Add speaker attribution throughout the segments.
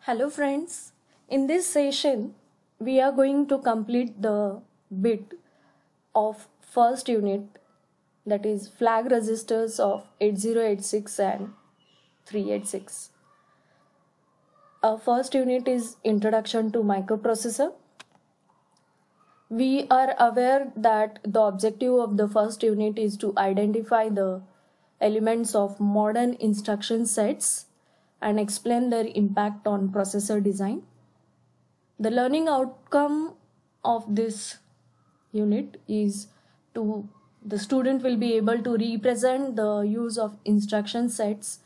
Speaker 1: Hello friends, in this session we are going to complete the bit of first unit, that is flag registers of 8086 and 386. Our first unit is Introduction to Microprocessor. We are aware that the objective of the first unit is to identify the elements of modern instruction sets and explain their impact on processor design. The learning outcome of this unit is the student will be able to represent the use of instruction sets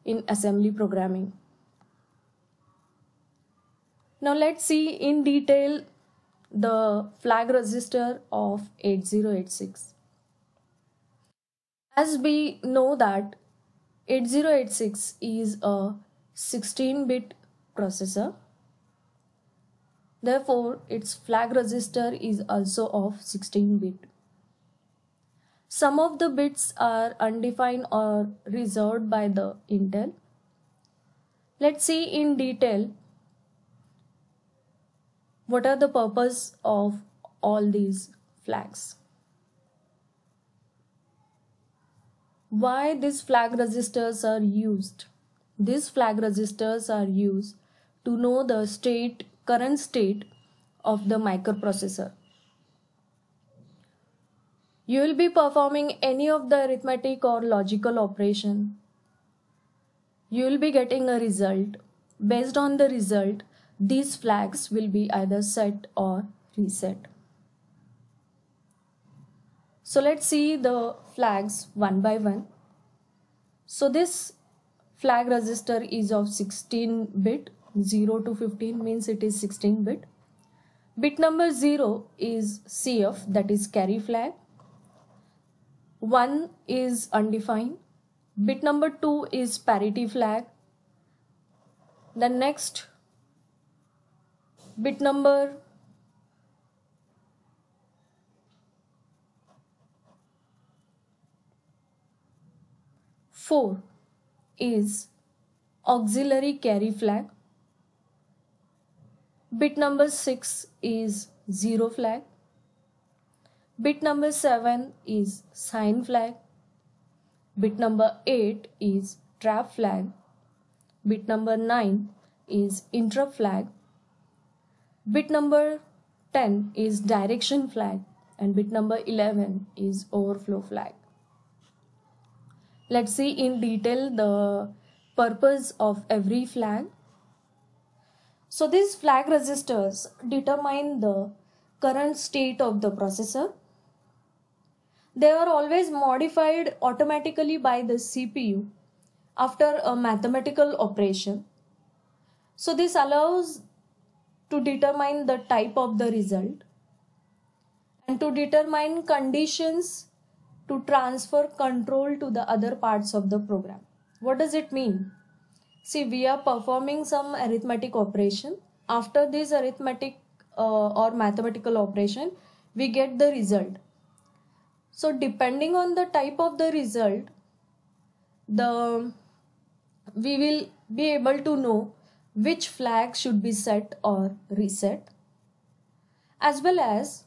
Speaker 1: in assembly programming. Now let's see in detail the flag register of 8086. As we know that 8086 is a 16-bit processor. Therefore, its flag register is also of 16-bit. Some of the bits are undefined or reserved by the Intel. Let's see in detail what are the purpose of all these flags. Why these flag registers are used? These flag registers are used to know the current state of the microprocessor. You will be performing any of the arithmetic or logical operation. You will be getting a result. Based on the result, these flags will be either set or reset. So let's see the flags one by one. So this flag register is of 16-bit, 0 to 15 means it is 16-bit. Bit number 0 is CF, that is carry flag. 1 is undefined. Bit number 2 is parity flag. The next bit number 4 is auxiliary carry flag. Bit number 6 is 0 flag. Bit number 7 is sign flag. Bit number 8 is trap flag. Bit number 9 is interrupt flag. Bit number 10 is direction flag, and bit number 11 is overflow flag. Let's see in detail the purpose of every flag. So these flag registers determine the current state of the processor. They are always modified automatically by the CPU after a mathematical operation. So this allows to determine the type of the result and to determine conditions to transfer control to the other parts of the program. What does it mean? See, we are performing some arithmetic operation. After this arithmetic or mathematical operation, we get the result. So depending on the type of the result, we will be able to know which flag should be set or reset, as well as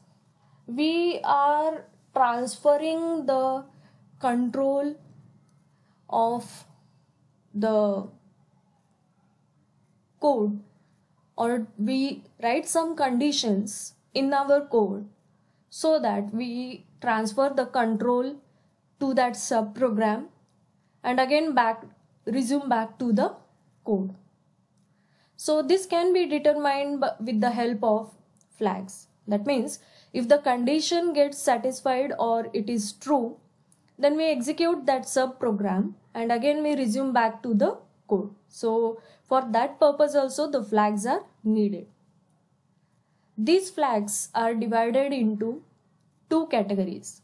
Speaker 1: we are transferring the control of the code, or we write some conditions in our code so that we transfer the control to that subprogram and again resume back to the code. So this can be determined with the help of flags. That means if the condition gets satisfied or it is true, then we execute that subprogram and again we resume back to the code. So for that purpose also the flags are needed. These flags are divided into two categories.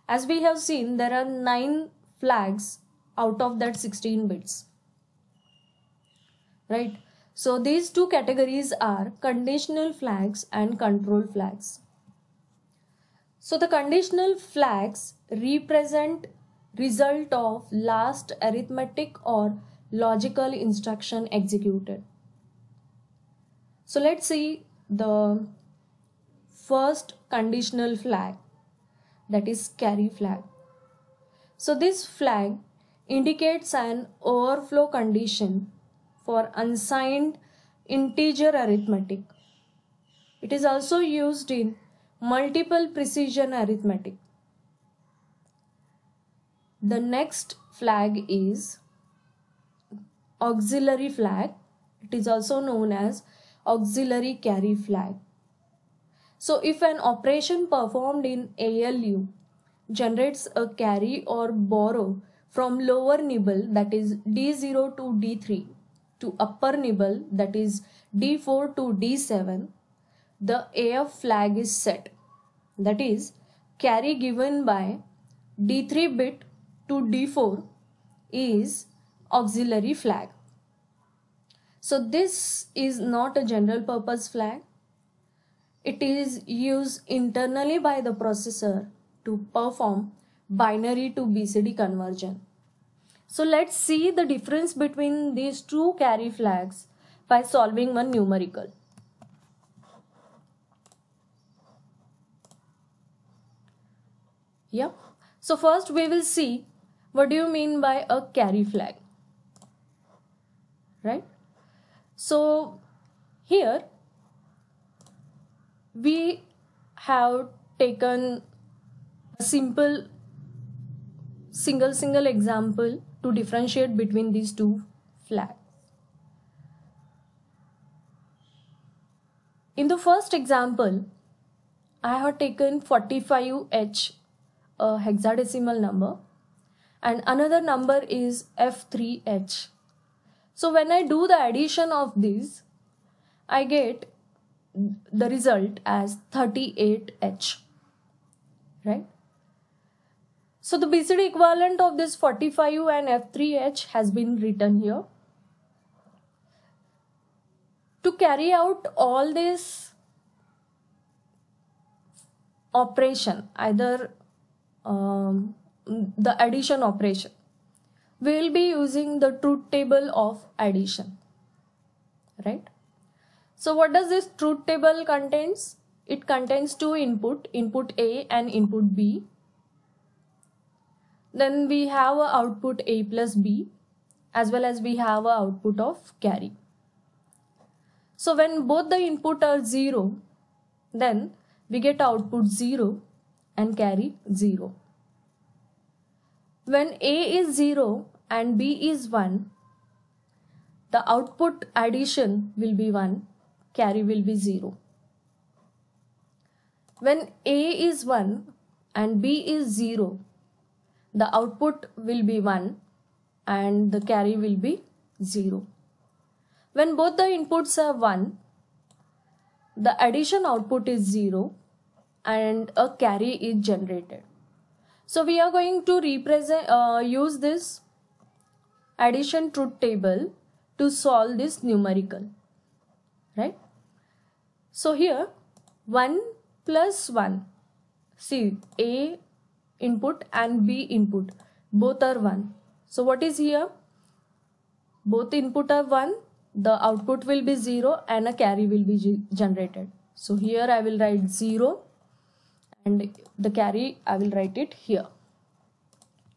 Speaker 1: As we have seen, there are 9 flags out of that 16 bits. Right? So these two categories are conditional flags and control flags. So the conditional flags represent result of last arithmetic or logical instruction executed. So let's see the first conditional flag, that is carry flag. So this flag indicates an overflow condition for unsigned integer arithmetic. It is also used in multiple precision arithmetic. The next flag is auxiliary flag. It is also known as auxiliary carry flag. So if an operation performed in ALU generates a carry or borrow from lower nibble, that is D0 to D3, to upper nibble, that is D4 to D7, the AF flag is set. That is, carry given by D3 bit to D4 is auxiliary flag. So this is not a general purpose flag. It is used internally by the processor to perform binary to BCD conversion. So let's see the difference between these two carry flags by solving one numerical. Yeah. So first we will see what do you mean by a carry flag, right? So here we have taken a simple single example to differentiate between these two flags. In the first example, I have taken 45H, a hexadecimal number, and another number is F3H. So when I do the addition of these, I get the result as 38H, right? So the BCD equivalent of this 45 and F3H has been written here. To carry out all this operation, either the addition operation, we will be using the truth table of addition, right? So what does this truth table contains? It contains two input A and input B. Then we have a output A plus B, as well as we have a output of carry. So when both the input are 0, then we get output 0 and carry 0. When A is 0 and B is 1, the output addition will be 1, carry will be 0. When A is 1 and B is 0, the output will be 1 and the carry will be 0. When both the inputs are 1, the addition output is 0 and a carry is generated. So we are going to use this addition truth table to solve this numerical, right? So here 1 plus 1, see, A input and B input both are 1. So what is here? Both input are 1, the output will be 0 and a carry will be generated. So here I will write 0 and the carry I will write it here,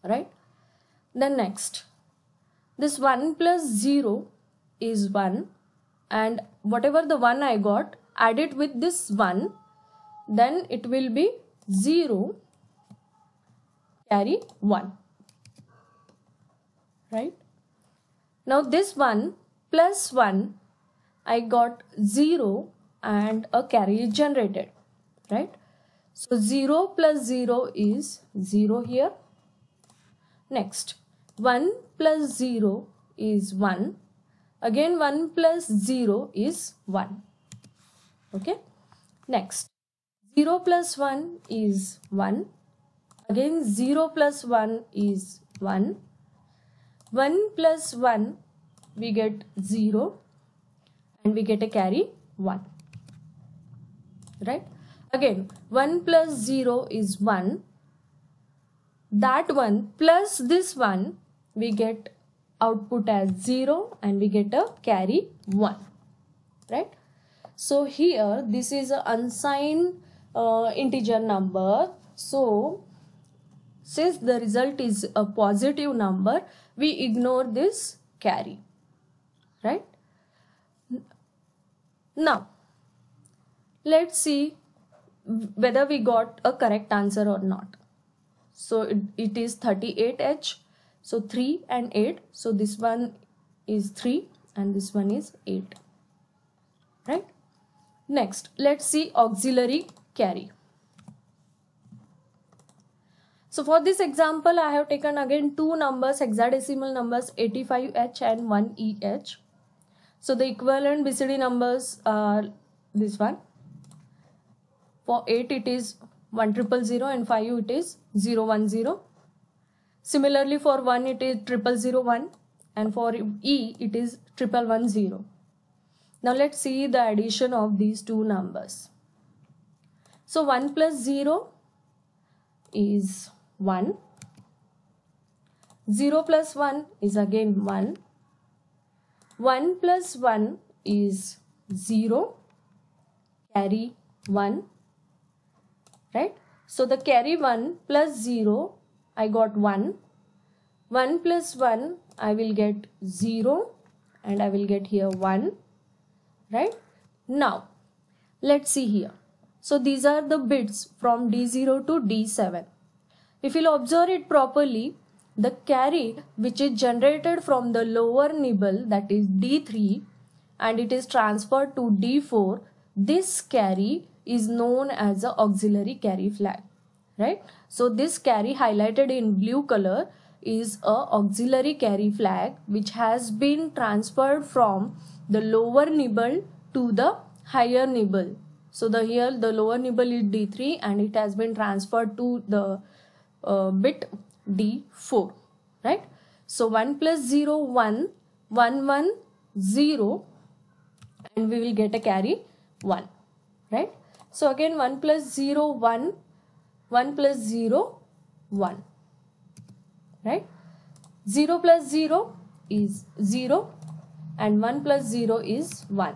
Speaker 1: right? Then next, this 1 plus 0 is 1, and whatever the 1 I got, add it with this 1, then it will be 0, carry 1, right? Now this 1 plus 1, I got 0 and a carry is generated, right? So 0 plus 0 is 0 here. Next, 1 plus 0 is 1. Again 1 plus 0 is 1. Okay. Next, 0 plus 1 is 1. Again 0 plus 1 is 1. 1 plus 1, we get 0 and we get a carry 1, right? Again 1 plus 0 is 1. That 1 plus this 1, we get output as 0 and we get a carry 1, right? So here this is an unsigned integer number. So since the result is a positive number, we ignore this carry, right? Now let's see whether we got a correct answer or not. So it is 38H. So 3 and 8. So this one is 3 and this one is 8. Right? Next, let's see auxiliary carry. So for this example, I have taken again two numbers, hexadecimal numbers 85H and 1EH. So the equivalent BCD numbers are this one. For 8 it is 1000 and 5 it is 010. Similarly for 1 it is 0001 and for E it is 1110. Now let's see the addition of these two numbers. So 1 plus 0 is 1. 0 plus 1 is again 1. 1 plus 1 is 0. Carry 1. Right? So the carry 1 plus 0, I got 1. 1 plus 1, I will get 0 and I will get here 1. Right? Now, let's see here. So these are the bits from D0 to D7. If you'll observe it properly, the carry which is generated from the lower nibble, that is D3, and it is transferred to D4, this carry is known as the auxiliary carry flag, right? So this carry highlighted in blue color is a auxiliary carry flag which has been transferred from the lower nibble to the higher nibble. So here the lower nibble is D3 and it has been transferred to the bit D4, right? So 1 plus 0, 1, 1, 1, 0, and we will get a carry 1, right? So again 1 plus 0, 1, 1 plus 0, 1, right? 0 plus 0 is 0 and 1 plus 0 is 1,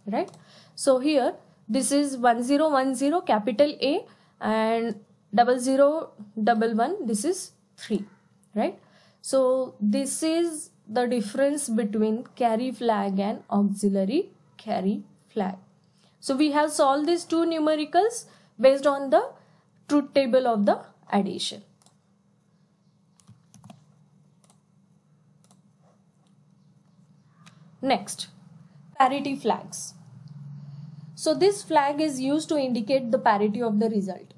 Speaker 1: right? So here this is 1010 capital A and 0011, this is 3, right? So this is the difference between carry flag and auxiliary carry flag. So we have solved these two numericals based on the truth table of the addition. Next, parity flags. So this flag is used to indicate the parity of the result.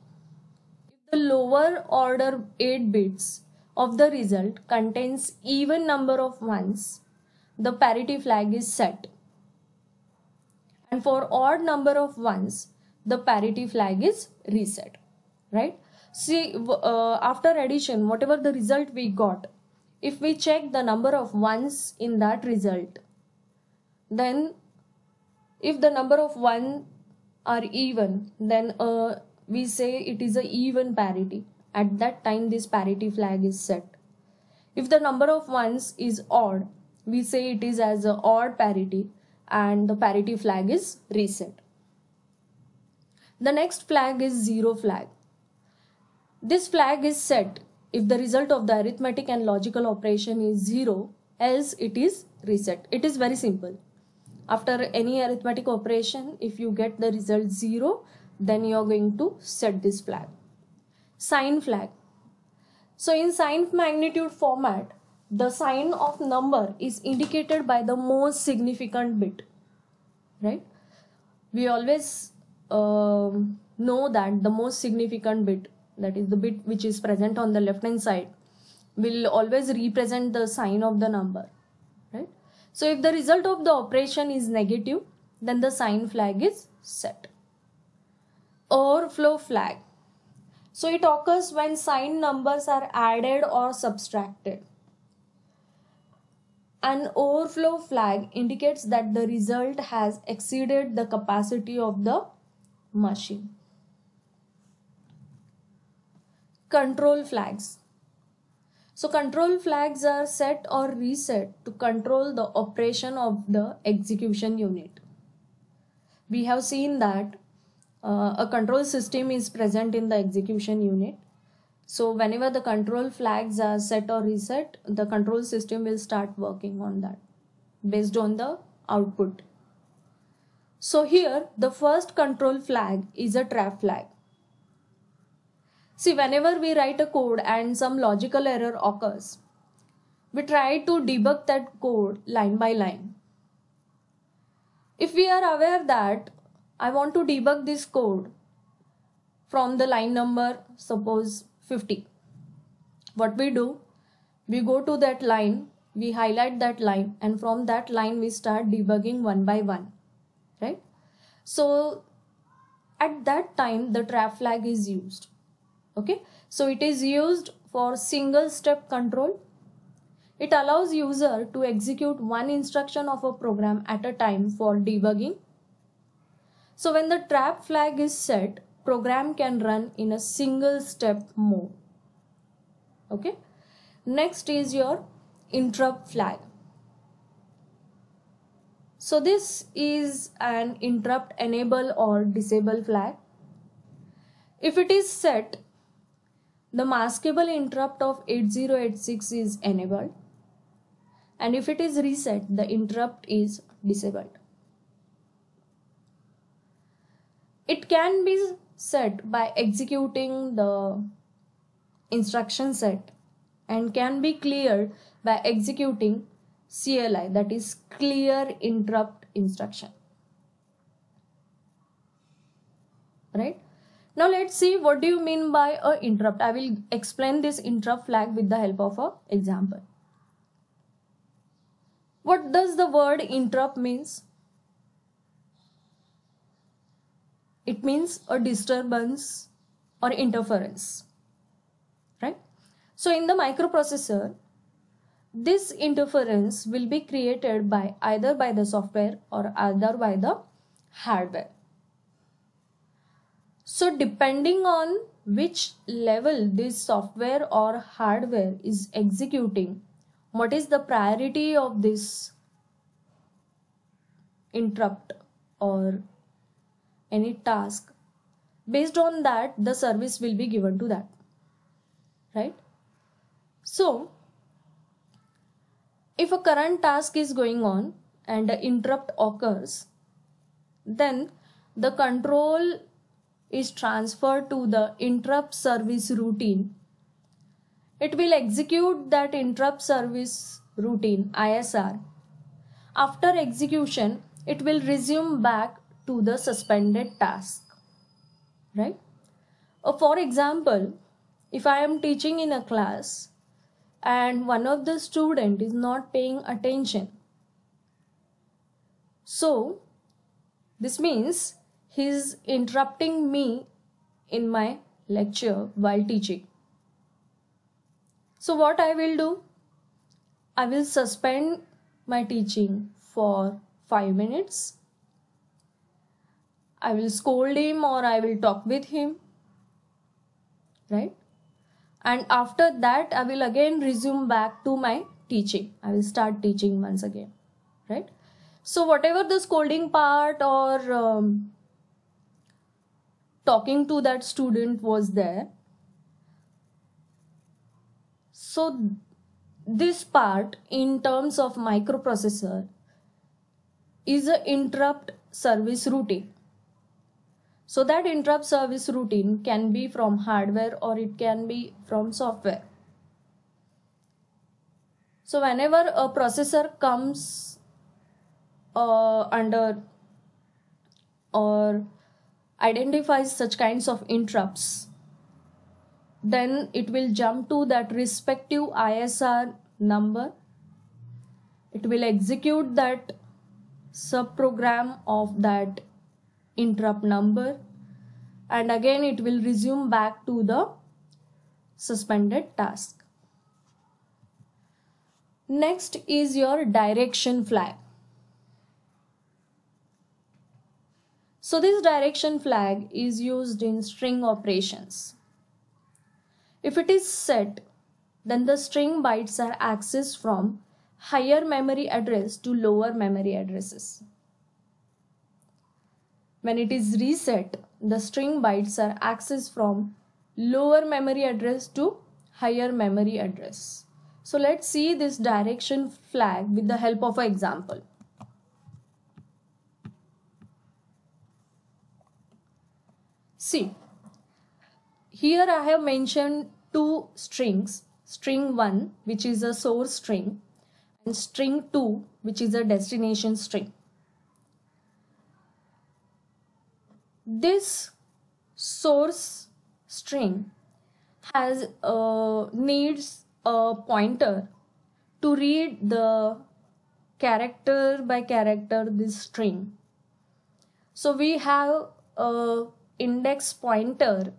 Speaker 1: If the lower order 8 bits of the result contains even number of ones, the parity flag is set. And for odd number of ones, the parity flag is reset, right? See, after addition, whatever the result we got, if we check the number of ones in that result, then if the number of one are even, then we say it is a even parity. At that time this parity flag is set. If the number of ones is odd, we say it is as a odd parity and the parity flag is reset. The next flag is zero flag. This flag is set if the result of the arithmetic and logical operation is 0, else it is reset. It is very simple. After any arithmetic operation, if you get the result 0, then you are going to set this flag. Sign flag. So in sign magnitude format, the sign of number is indicated by the most significant bit, right? We always know that the most significant bit, that is the bit which is present on the left hand side, will always represent the sign of the number, right? So if the result of the operation is negative, then the sign flag is set. Overflow flag. So it occurs when sign numbers are added or subtracted. An overflow flag indicates that the result has exceeded the capacity of the machine. Control flags. So control flags are set or reset to control the operation of the execution unit. We have seen that a control system is present in the execution unit. So whenever the control flags are set or reset, the control system will start working on that based on the output. So here the first control flag is a trap flag. See, whenever we write a code and some logical error occurs, we try to debug that code line by line. If we are aware that I want to debug this code from the line number, suppose 50, what we do, we go to that line, we highlight that line, and from that line we start debugging one by one, right? So at that time the trap flag is used. Okay, so it is used for single step control. It allows user to execute one instruction of a program at a time for debugging. So when the trap flag is set, program can run in a single step mode. Okay, next is your interrupt flag. So this is an interrupt enable or disable flag. If it is set, the maskable interrupt of 8086 is enabled, and if it is reset, the interrupt is disabled. It can be set by executing the instruction set and can be cleared by executing CLI, that is clear interrupt instruction. Right? Now let's see what do you mean by a interrupt. I will explain this interrupt flag with the help of an example. What does the word interrupt means? It means a disturbance or interference, right? So in the microprocessor, this interference will be created by either by the software or either by the hardware. So depending on which level this software or hardware is executing, what is the priority of this interrupt or any task, based on that the service will be given to that, right? So if a current task is going on and an interrupt occurs, then the control is transferred to the interrupt service routine. It will execute that interrupt service routine ISR. After execution, it will resume back to the suspended task, right? For example, if I am teaching in a class and one of the student is not paying attention, so this means he is interrupting me in my lecture while teaching. So what I will do? I will suspend my teaching for 5 minutes. I will scold him or I will talk with him, right? And after that, I will again resume back to my teaching. I will start teaching once again, right? So whatever the scolding part or talking to that student was there, so this part in terms of microprocessor is an interrupt service routine. So that interrupt service routine can be from hardware or it can be from software. So whenever a processor comes under or identifies such kinds of interrupts, then it will jump to that respective ISR number. It will execute that subprogram of that interrupt number, and again it will resume back to the suspended task. Next is your direction flag. So this direction flag is used in string operations. If it is set, then the string bytes are accessed from higher memory address to lower memory addresses. When it is reset, the string bytes are accessed from lower memory address to higher memory address. So let's see this direction flag with the help of an example. See, here I have mentioned two strings, string 1 which is a source string and string 2 which is a destination string. This source string has needs a pointer to read the character by character this string. So we have a index pointer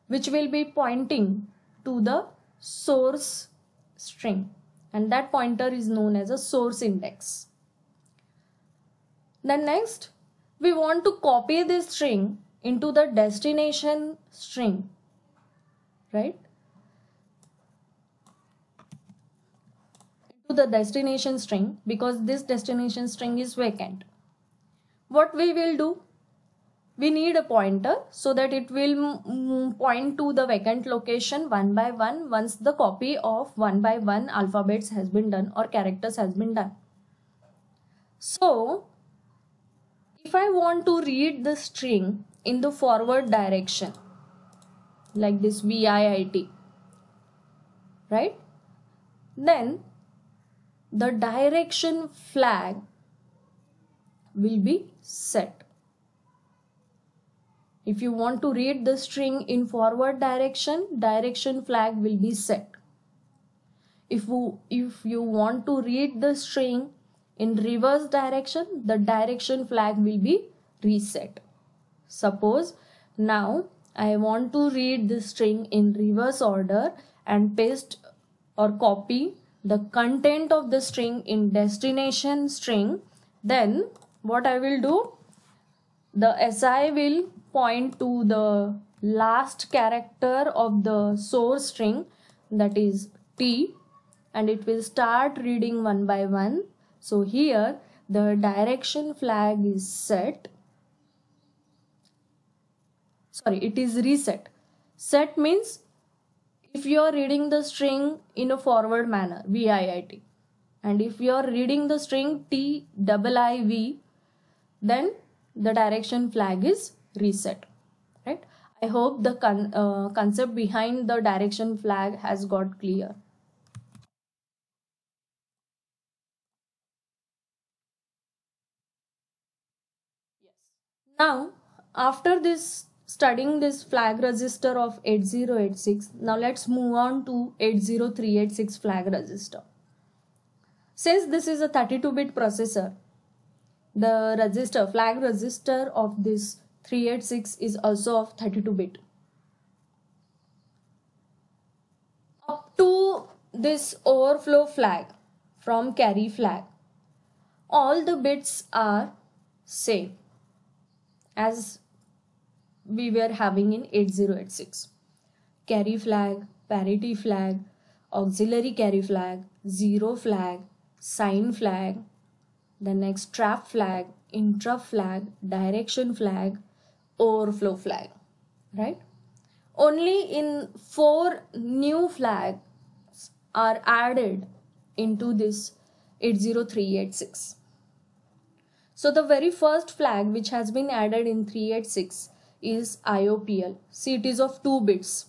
Speaker 1: which will be pointing to the source string, and that pointer is known as a source index. Then next, we want to copy this string into the destination string, right? To the destination string, because this destination string is vacant. What we will do? We need a pointer so that it will point to the vacant location one by one once the copy of one by one alphabets has been done or characters has been done. So if I want to read the string in the forward direction, like this VIIT, right? Then the direction flag will be set. If you want to read the string in forward direction, direction flag will be set. If you want to read the string in reverse direction, the direction flag will be reset. Suppose now I want to read the string in reverse order and paste or copy the content of the string in destination string, then what I will do? The SI will point to the last character of the source string, that is T, and it will start reading one by one. So here the direction flag is set. Sorry, it is reset. Set means if you are reading the string in a forward manner, VIIT, and if you are reading the string TIIV, then the direction flag is reset, right? I hope the concept behind the direction flag has got clear. Yes. Now, after this studying this flag register of 8086, now let's move on to 80386 flag register. Since this is a 32-bit processor, the flag register of this 386 is also of 32-bit. Up to this overflow flag from carry flag, all the bits are same as we were having in 8086. Carry flag, parity flag, auxiliary carry flag, zero flag, sign flag, the next trap flag, interrupt flag, direction flag, overflow flag, right? Only in 4 new flags are added into this 80386. So the very first flag which has been added in 386 is IOPL. See, it is of 2 bits,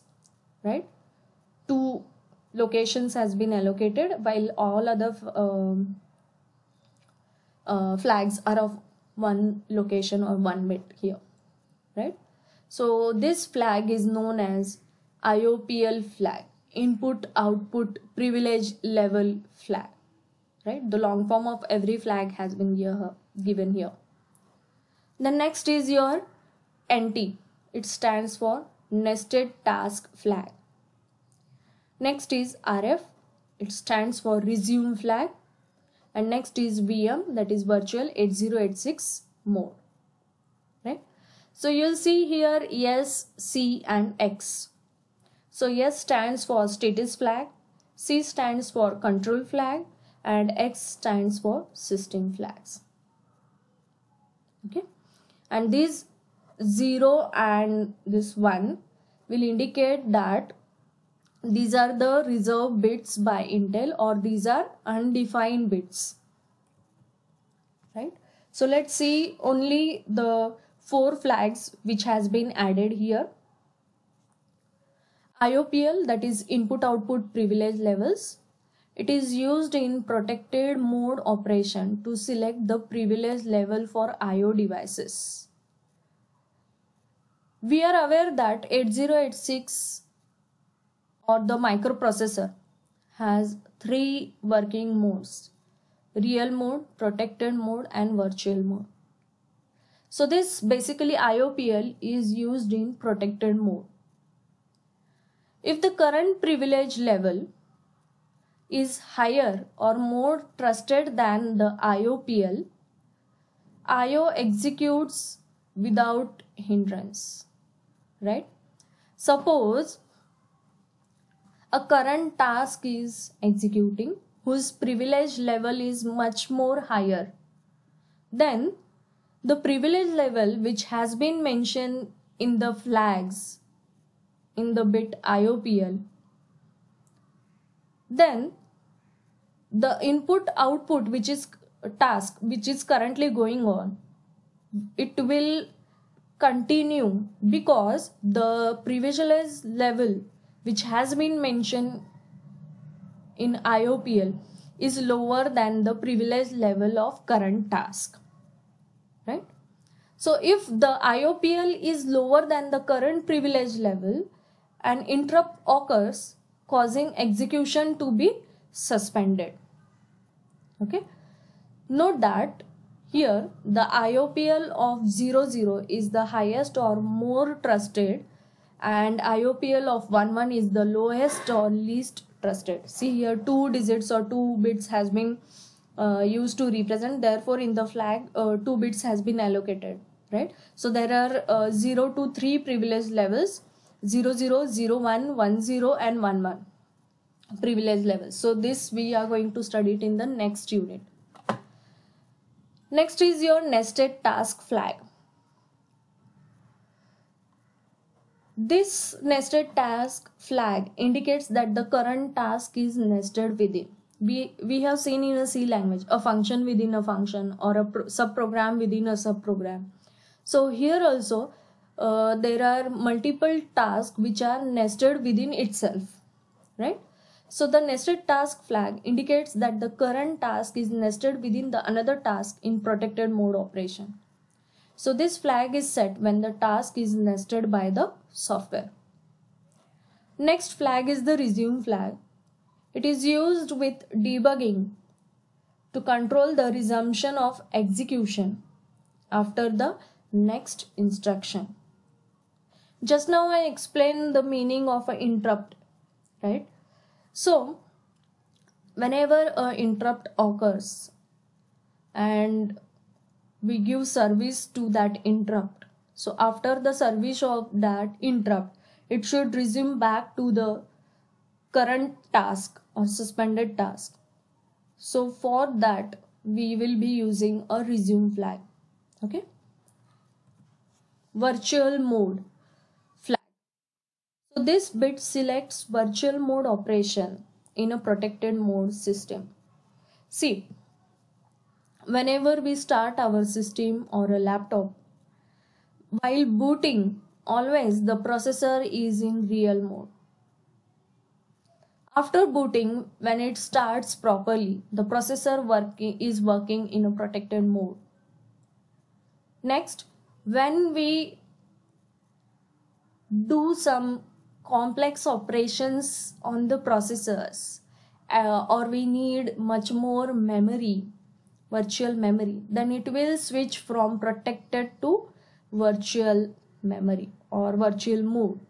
Speaker 1: right? 2 locations has been allocated, while all other flags are of 1 location or 1 bit here, right? So this flag is known as IOPL flag, input output privilege level flag, right? The long form of every flag has been given here. The next is your NT. It stands for nested task flag. Next is RF. It stands for resume flag. And next is VM, that is virtual 8086 mode, right? So you'll see here S, C and X. So S stands for status flag, C stands for control flag, and X stands for system flags. Okay, and this 0 and this 1 will indicate that these are the reserved bits by Intel, or these are undefined bits, right? So let's see only the 4 flags which has been added here. IOPL, that is input output privilege levels. It is used in protected mode operation to select the privilege level for IO devices. We are aware that 8086 or the microprocessor has 3 working modes: real mode, protected mode, and virtual mode. So this basically IOPL is used in protected mode. If the current privilege level is higher or more trusted than the IOPL, IO executes without hindrance, right? Suppose a current task is executing whose privilege level is much more higher, then the privilege level which has been mentioned in the flags in the bit IOPL, then the input output which is task which is currently going on, it will continue, because the privilege level which has been mentioned in IOPL is lower than the privilege level of current task, right? So if the IOPL is lower than the current privilege level, an interrupt occurs, causing execution to be suspended. Okay, note that here the IOPL of 00 is the highest or more trusted, and IOPL of 11 is the lowest or least trusted. See here, 2 digits or 2 bits has been used to represent, therefore in the flag 2 bits has been allocated, right? So there are 0 to 3 privilege levels: 00, 01, 10 and 11 privilege levels. So this we are going to study it in the next unit. Next is your nested task flag. This nested task flag indicates that the current task is nested within. We have seen in a C language a function within a function, or a subprogram within a subprogram. So here also there are multiple tasks which are nested within itself, right? So the nested task flag indicates that the current task is nested within the another task in protected mode operation. So this flag is set when the task is nested by the software. Next flag is the resume flag. It is used with debugging to control the resumption of execution after the next instruction. Just now I explained the meaning of an interrupt, right? So whenever an interrupt occurs and we give service to that interrupt, so after the service of that interrupt, it should resume back to the current task or suspended task. So for that we will be using a resume flag. Okay, virtual mode flag. So this bit selects virtual mode operation in a protected mode system. See, whenever we start our system or a laptop, while booting, always the processor is in real mode. After booting, when it starts properly, the processor is working in a protected mode. Next, when we do some complex operations on the processors, or we need much more memory, virtual memory, then it will switch from protected to virtual memory or virtual mode.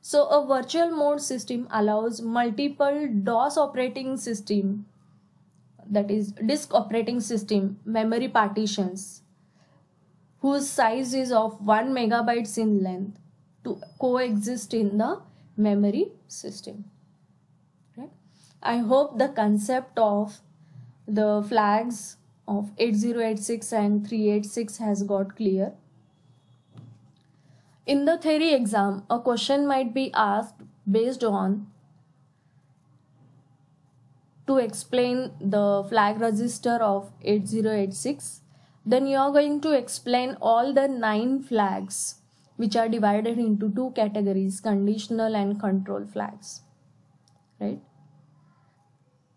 Speaker 1: So a virtual mode system allows multiple DOS operating system, that is disk operating system, memory partitions whose size is of 1 megabytes in length to coexist in the memory system. Right? I hope the concept of the flags of 8086 and 386 has got clear. In the theory exam, a question might be asked based on to explain the flag register of 8086. Then you are going to explain all the 9 flags which are divided into 2 categories, conditional and control flags, right?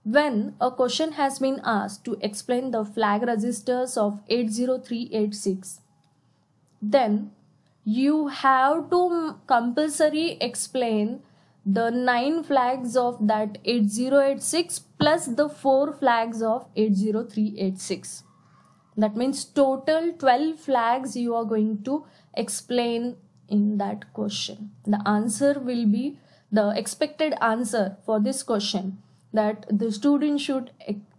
Speaker 1: When a question has been asked to explain the flag registers of 80386, then you have to compulsory explain the 9 flags of that 8086 plus the 4 flags of 80386. That means total 12 flags you are going to explain in that question. The answer will be the expected answer for this question, that the student should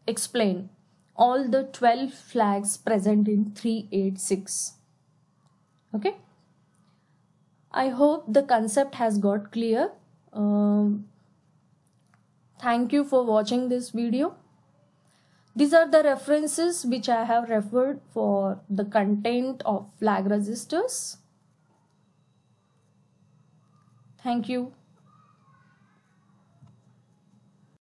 Speaker 1: explain all the 12 flags present in 386. Okay. I hope the concept has got clear. Thank you for watching this video. These are the references which I have referred for the content of flag registers. Thank you.